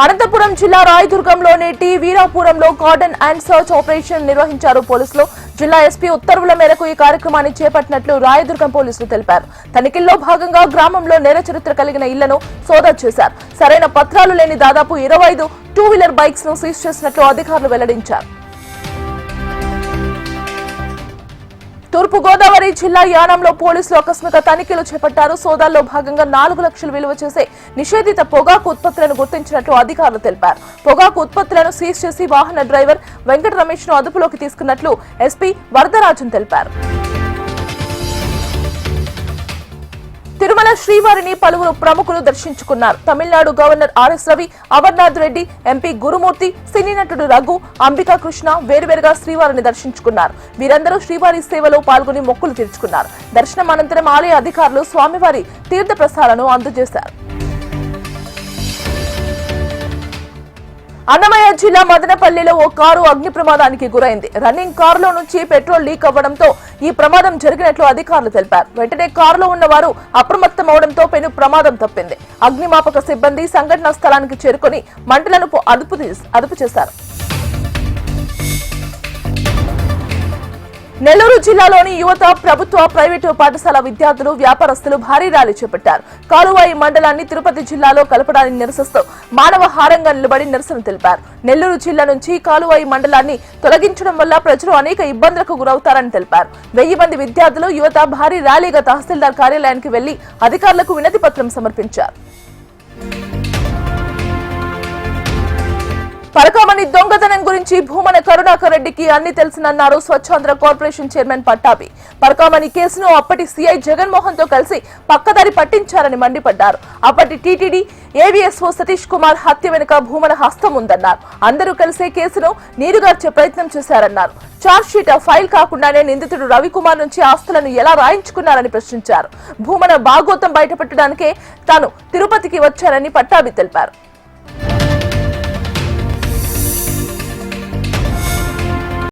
అనంతపురం జిల్లా రాయదుర్గంలోని టి వీరాపురంలో కార్డన్ అండ్ సర్చ్ ఆపరేషన్ నిర్వహించారు పోలీసులు. జిల్లా ఎస్పీ ఉత్తర్వుల మేరకు ఈ కార్యక్రమాన్ని చేపట్టినట్లు రాయదుర్గం పోలీసులు తెలిపారు. తనిఖీల్లో భాగంగా గ్రామంలో నేర చరిత్ర కలిగిన ఇళ్లను సోదా చేశారు. సరైన పత్రాలు లేని దాదాపు 25 టూ-వీలర్ బైక్స్ ను సీజ్ చేసినట్లు అధికారులు వెల్లడించారు. తూర్పు గోదావరి జిల్లా యానంలో పోలీసులు ఆకస్మిక తనిఖీలు చేపట్టారు. సోదాల్లో భాగంగా 4 లక్షలు విలువ చేసే నిషేధిత పొగాకు ఉత్పత్తులను గుర్తించినట్లు అధికారులు తెలిపారు. పొగాకు ఉత్పత్తులను సీజ్ చేసి వాహన డ్రైవర్ వెంకట రమేష్ ను అదుపులోకి తీసుకున్నట్లు ఎస్పీ వరదరాజన్ తెలిపారు. తిరుమల శ్రీవారిని పలువురు ప్రముఖులు దర్శించుకున్నారు. Tamil Nadu governor RS Ravi, Amarnath Reddy, MP Gurumurthy, cine నటుడు రఘు, అంబికా కృష్ణ వేరువేరుగా శ్రీవారిని దర్శించుకున్నారు. వీరందరూ శ్రీవారి సేవలో పాల్గొని మొక్కులు తీర్చుకున్నారు. దర్శనం అనంతరం ఆలయ అధికారులు స్వామివారి తీర్థ ప్రసాదాలను అందజేశారు. అన్నమయ్య జిల్లా మదనపల్లిలో ఓ కారు అగ్ని ప్రమాదానికి గురైంది. రన్నింగ్ కారులో నుంచి పెట్రోల్ లీక్ అవ్వడంతో ఈ ప్రమాదం జరిగినట్లు అధికారులు తెలిపారు. వెంటనే కారులో ఉన్నవారు అప్రమత్తమవడంతో పెను ప్రమాదం తప్పింది. అగ్నిమాపక సిబ్బంది సంఘటనా స్థలానికి చేరుకుని మంటలను అదుపు చేశారు. నెల్లూరు జిల్లాలోని యువత, ప్రభుత్వ, ప్రైవేటు పాఠశాల విద్యార్థులు, వ్యాపారస్తులు భారీ ర్యాలీ చేపట్టారు. కాలువాయి మండలాన్ని తిరుపతి జిల్లాలో కలపడాన్ని నిరసిస్తూ మానవ హారంగా నిలబడి నిరసన తెలిపారు. నెల్లూరు జిల్లా నుంచి కాలువాయి మండలాన్ని తొలగించడం వల్ల ప్రజలు అనేక ఇబ్బందులకు గురవుతారని తెలిపారు. 1000 మంది విద్యార్థులు, యువత భారీ ర్యాలీగా తహసీల్దార్ కార్యాలయానికి వెళ్లి అధికారులకు వినతి పత్రం సమర్పించారు. పరకామణి దొంగతనం గురించి భూమన కరుణాకర్ రెడ్డికి అన్ని తెలుసునన్నారు స్వచ్ఛాంధ్ర కార్పొరేషన్ చైర్మన్ పట్టాభి. పరకామణి కేసును అప్పటి సీఐ జగన్మోహన్ తో కలిసి పక్కదారి పట్టించారని మండిపడ్డారు. అప్పటి టీటీడీ ఏవీఎస్ఓ సతీష్ కుమార్ హత్య వెనుక భూమన హస్తం ఉందన్నారు. అందరూ కలిసే కేసును నీరుగార్చే ప్రయత్నం చేశారన్నారు. చార్జ్ షీట్ ఫైల్ కాకుండానే నిందితుడు రవికుమార్ నుంచి ఆస్తులను ఎలా రాయించుకున్నారని ప్రశ్నించారు. భూమన భాగోతం బయటపెట్టడానికే తాను తిరుపతికి వచ్చారని పట్టాభి తెలిపారు.